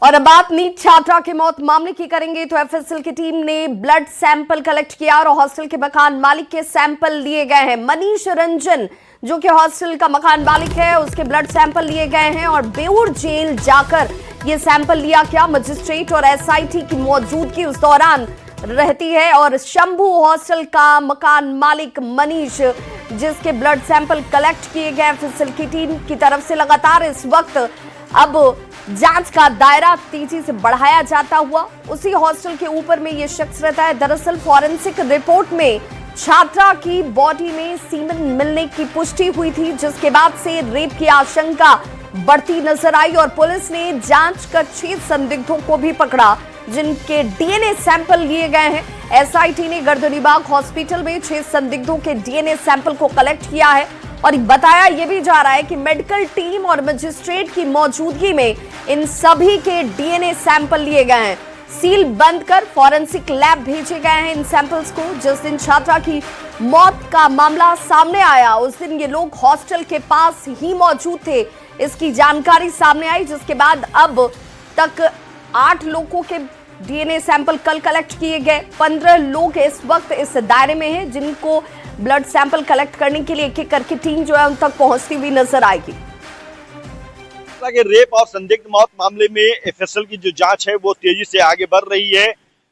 और अब बात नीट छात्रा की मौत मामले की करेंगे तो एफएसएल की टीम ने ब्लड सैंपल कलेक्ट किया और हॉस्टल के मकान मालिक के सैंपल लिए गए हैं। मनीष रंजन जो कि हॉस्टल का मकान मालिक है, उसके ब्लड सैंपल लिए गए हैं और बेऊर जेल जाकर ये सैंपल लिया गया। मजिस्ट्रेट और एसआईटी की मौजूदगी उस दौरान रहती है और शंभू हॉस्टल का मकान मालिक मनीष, जिसके ब्लड सैंपल कलेक्ट किए गए एफएसएल की टीम की तरफ से। लगातार इस वक्त अब जांच का दायरा तेजी से बढ़ाया जाता हुआ उसी हॉस्टल के ऊपर में यह शख्स रहता है। दरअसल फॉरेंसिक रिपोर्ट में छात्रा की बॉडी में सीमेन मिलने की पुष्टि हुई थी, जिसके बाद से रेप की आशंका बढ़ती नजर आई और पुलिस ने जांच कर 6 संदिग्धों को भी पकड़ा, जिनके डीएनए सैंपल लिए गए हैं। एसआईटी ने गर्दनीबाग हॉस्पिटल में 6 संदिग्धों के डीएनए सैंपल को कलेक्ट किया है और बताया यह भी जा रहा है कि मेडिकल टीम और मजिस्ट्रेट की मौजूदगी में इन सभी के डीएनए सैंपल लिए गए हैं। सील बंद कर फॉरेंसिक लैब भेजे गए हैं इन सैंपल्स को। जिस दिन छात्रा की मौत का मामला सामने आया उस दिन ये लोग हॉस्टल के पास ही मौजूद थे, इसकी जानकारी सामने आई, जिसके बाद अब तक 8 लोगों के डीएनए सैंपल कल कलेक्ट किए गए। 15 लोग इस वक्त इस दायरे में हैं जिनको ब्लड सैंपल कलेक्ट करने के लिए एक एक करके टीम जो है उन तक पहुंचती हुई नजर आएगी। रेप और संदिग्ध मौत मामले में एफएसएल की जो जांच है वो तेजी से आगे बढ़ रही है।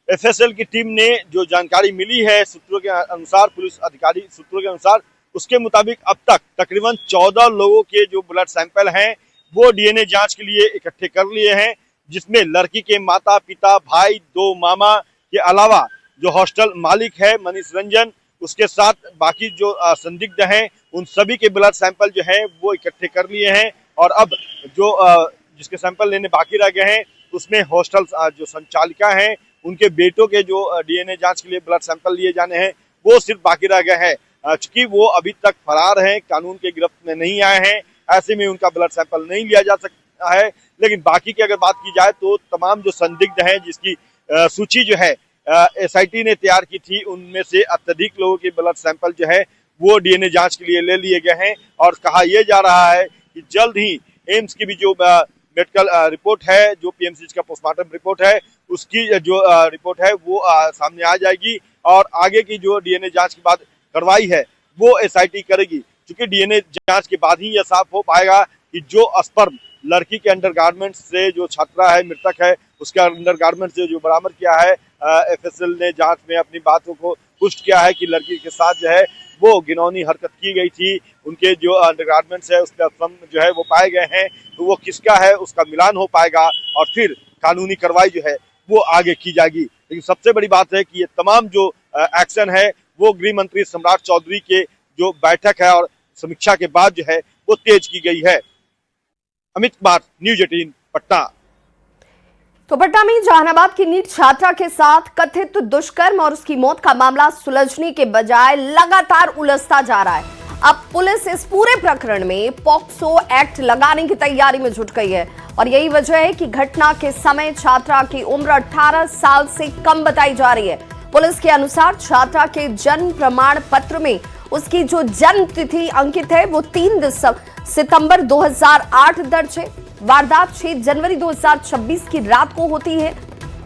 एफएसएल की टीम ने जो जानकारी मिली है सूत्रों के अनुसार, पुलिस अधिकारी सूत्रों के अनुसार, उसके मुताबिक अब तक तकरीबन 14 लोगों के जो ब्लड सैंपल हैं वो डीएनए जांच के लिए इकट्ठे कर लिए हैं, जिसमें लड़की के माता पिता, भाई, 2 मामा के अलावा जो हॉस्टल मालिक है मनीष रंजन, उसके साथ बाकी जो संदिग्ध हैं उन सभी के ब्लड सैंपल जो है वो इकट्ठे कर लिए हैं। और अब जो जिसके सैंपल लेने बाकी रह गए हैं उसमें हॉस्टल जो संचालिका हैं उनके बेटों के जो डीएनए जांच के लिए ब्लड सैंपल लिए जाने हैं वो सिर्फ बाकी रह गए हैं, चूंकि वो अभी तक फरार हैं, कानून के गिरफ्त में नहीं आए हैं, ऐसे में उनका ब्लड सैंपल नहीं लिया जा सकता है। लेकिन बाकी की अगर बात की जाए तो तमाम जो संदिग्ध हैं जिसकी सूची जो है एसआईटी ने तैयार की थी, उनमें से अत्यधिक लोगों के ब्लड सैंपल जो है वो डीएनए जांच के लिए ले लिए गए हैं। और कहा यह जा रहा है कि जल्द ही एम्स की भी जो मेडिकल रिपोर्ट है, जो पीएमसीएच का पोस्टमार्टम रिपोर्ट है, उसकी जो रिपोर्ट है वो सामने आ जाएगी और आगे की जो डीएनए जांच की बात कार्रवाई है वो एसआईटी करेगी, क्योंकि डीएनए जांच के बाद ही यह साफ हो पाएगा कि जो स्पर्म लड़की के अंडरगारमेंट्स से जो छात्रा है, मृतक है, उसके अंडरगारमेंट्स से जो बरामद किया है, एफएसएल ने जांच में अपनी बातों को पुष्ट किया है कि लड़की के साथ जो है वो घिनौनी हरकत की गई थी, उनके जो अंडरगारमेंट्स है उसका स्पर्म जो है वो पाए गए हैं, तो वो किसका है उसका मिलान हो पाएगा और फिर कानूनी कार्रवाई जो है वो आगे की जाएगी। लेकिन सबसे बड़ी बात है कि ये तमाम जो एक्शन है वो गृह मंत्री सम्राट चौधरी के जो बैठक है और समीक्षा के बाद जो है वो तेज की गई है। अमित कुमार, न्यूज 18 पटना। तो पटना में जहानाबाद की नीट छात्रा के साथ कथित दुष्कर्म और उसकी मौत का मामला सुलझने के बजाय लगातार उलझता जा रहा है। अब पुलिस इस पूरे प्रकरण में पॉक्सो एक्ट लगाने की तैयारी में जुट गई है और यही वजह है कि घटना के समय छात्रा की उम्र 18 साल से कम बताई जा रही है। पुलिस के अनुसार छात्रा के जन्म प्रमाण पत्र में उसकी जो जन्म तिथि अंकित है वो 3 सितंबर 2008 दर्ज है। वारदात 6 जनवरी 2026 की रात को होती है,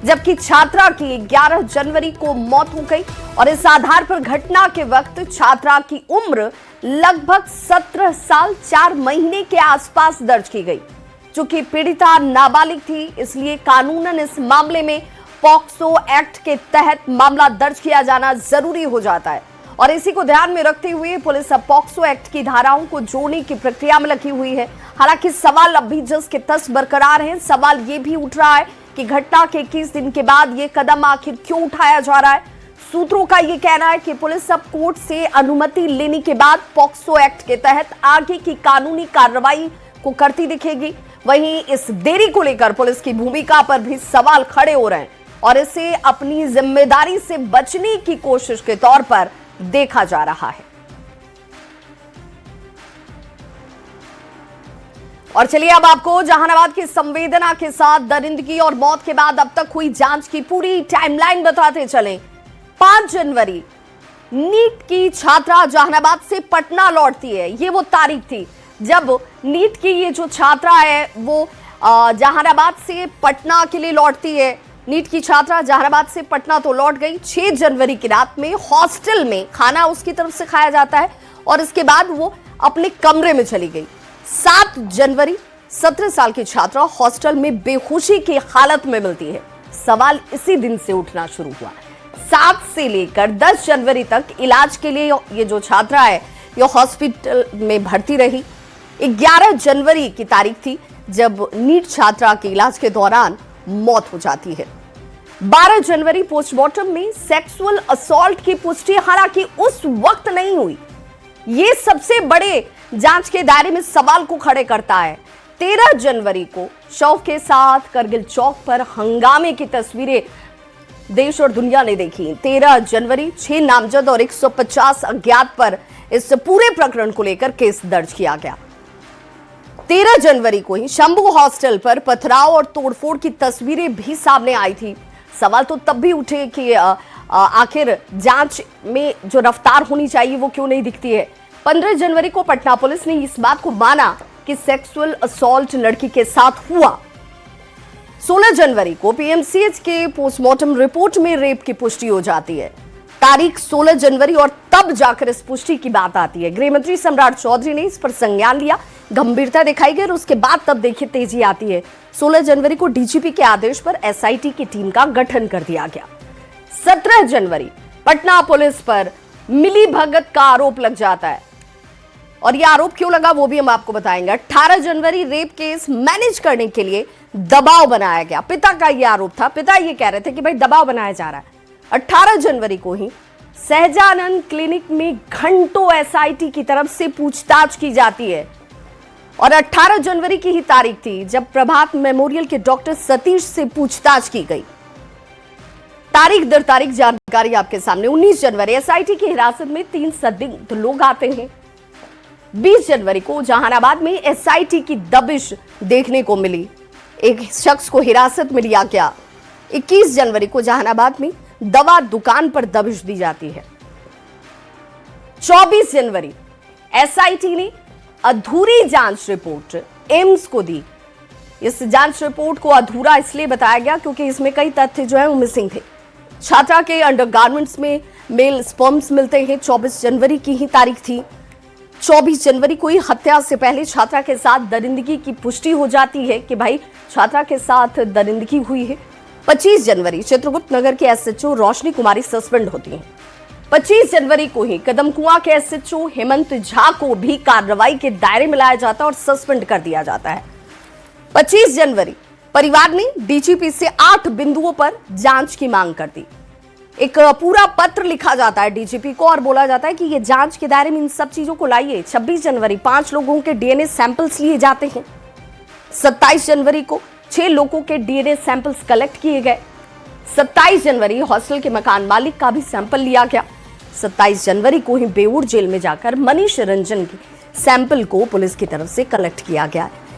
जबकि छात्रा की 11 जनवरी को मौत हो गई और इस आधार पर घटना के वक्त छात्रा की उम्र लगभग 17 साल 4 महीने के आसपास दर्ज की गई। चूंकि पीड़िता नाबालिग थी, इसलिए कानूनन इस मामले में पॉक्सो एक्ट के तहत मामला दर्ज किया जाना जरूरी हो जाता है और इसी को ध्यान में रखते हुए पुलिस अब पॉक्सो एक्ट की धाराओं को जोड़ने की प्रक्रिया में लगी हुई है। हालांकि सवाल अब भी जस के तस बरकरार हैं। सवाल ये भी उठ रहा है कि घटना के 21 दिन के बाद ये कदम आखिर क्यों उठाया जा रहा है। सूत्रों का ये कहना है कि पुलिस अब कोर्ट से अनुमति लेने के बाद पॉक्सो एक्ट के तहत आगे की कानूनी कार्रवाई को करती दिखेगी। वहीं इस देरी को लेकर पुलिस की भूमिका पर भी सवाल खड़े हो रहे हैं और इसे अपनी जिम्मेदारी से बचने की कोशिश के तौर पर देखा जा रहा है। और चलिए अब आपको जहानाबाद की संवेदना के साथ दरिंदगी और मौत के बाद अब तक हुई जांच की पूरी टाइमलाइन बताते चलें। 5 जनवरी नीट की छात्रा जहानाबाद से पटना लौटती है। ये वो तारीख थी जब नीट की ये जो छात्रा है वो जहानाबाद से पटना के लिए लौटती है नीट की छात्रा। जहानाबाद से पटना तो लौट गई। 6 जनवरी की रात में हॉस्टल में खाना उसकी तरफ से खाया जाता है और इसके बाद वो अपने कमरे में चली गई। 7 जनवरी 17 साल की छात्रा हॉस्टल में बेहोशी की हालत में मिलती है। सवाल इसी दिन से उठना शुरू हुआ। 7 से लेकर 10 जनवरी तक इलाज के लिए ये जो छात्रा है ये हॉस्पिटल में भर्ती रही। 11 जनवरी की तारीख थी जब नीट छात्रा के इलाज के दौरान मौत हो जाती है। 12 जनवरी पोस्टमार्टम में सेक्सुअल असॉल्ट की पुष्टि हालांकि उस वक्त नहीं हुई। ये सबसे बड़े जांच के दायरे में सवाल को खड़े करता है। 13 जनवरी को शव के साथ करगिल चौक पर हंगामे की तस्वीरें देश और दुनिया ने देखी। 13 जनवरी 6 नामजद और 150 अज्ञात पर इस पूरे प्रकरण को लेकर केस दर्ज किया गया। 13 जनवरी को ही शंभू हॉस्टल पर पथराव और तोड़फोड़ की तस्वीरें भी सामने आई थी। सवाल तो तब भी उठे कि आखिर जांच में जो रफ्तार होनी चाहिए वो क्यों नहीं दिखती है। 15 जनवरी को पटना पुलिस ने इस बात को माना कि सेक्सुअल असॉल्ट लड़की के साथ हुआ। 16 जनवरी को पीएमसीएच के पोस्टमार्टम रिपोर्ट में रेप की पुष्टि हो जाती है। तारीख 16 जनवरी और तब जाकर इस पुष्टि की बात आती है। गृह मंत्री सम्राट चौधरी ने इस पर संज्ञान लिया, गंभीरता दिखाई गई और उसके बाद तब देखिए तेजी आती है। 16 जनवरी को डीजीपी के आदेश पर एसआईटी की टीम का गठन कर दिया गया। 17 जनवरी पटना पुलिस पर मिली भगत का आरोप लग जाता है और यह आरोप क्यों लगा वो भी हम आपको बताएंगे। 18 जनवरी रेप केस मैनेज करने के लिए दबाव बनाया गया। पिता का यह आरोप था। पिता ये कह रहे थे कि भाई दबाव बनाया जा रहा है। 18 जनवरी को ही सहजानंद क्लिनिक में घंटों एसआईटी की तरफ से पूछताछ की जाती है और 18 जनवरी की ही तारीख थी जब प्रभात मेमोरियल के डॉक्टर सतीश से पूछताछ की गई। तारीख दर तारीख जानकारी आपके सामने। 19 जनवरी एसआईटी की हिरासत में 3 संदिग्ध लोग आते हैं। 20 जनवरी को जहानाबाद में एसआईटी की दबिश देखने को मिली। एक शख्स को हिरासत में लिया गया। 21 जनवरी को जहानाबाद में दवा दुकान पर दबिश दी जाती है। 24 जनवरी एसआईटी ने अधूरी जांच रिपोर्ट एम्स को दी। इस जांच रिपोर्ट को अधूरा इसलिए बताया गया क्योंकि इसमें कई तथ्य जो है वो मिसिंग थे। छात्रा के अंडरगारमेंट्स में मेल स्पर्म्स मिलते हैं। 24 जनवरी की ही तारीख थी। 24 जनवरी को ही हत्या से पहले छात्रा के साथ दरिंदगी की पुष्टि हो जाती है कि भाई छात्रा के साथ दरिंदगी हुई है। 25 जनवरी चित्रगुप्त नगर के एसएचओ रोशनी कुमारी सस्पेंड होती हैं। 25 जनवरी को ही कदमकुआं के एसएचओ हेमंत झा को भी कार्रवाई के दायरे में लाया जाता है और सस्पेंड कर दिया जाता है। 25 जनवरी परिवार ने डीजीपी से 8 बिंदुओं पर जांच की मांग कर दी। एक पूरा पत्र लिखा जाता है डीजीपी को और बोला जाता है कि ये जांच के दायरे में इन सब चीजों को लाइए। 26 जनवरी 5 लोगों के डीएनए सैंपल्स लिए जाते हैं। 27 जनवरी को 6 लोगों के डीएनए सैंपल्स कलेक्ट किए गए। 27 जनवरी हॉस्टल के मकान मालिक का भी सैंपल लिया गया। 27 जनवरी को ही बेऊर जेल में जाकर मनीष रंजन के सैंपल को पुलिस की तरफ से कलेक्ट किया गया।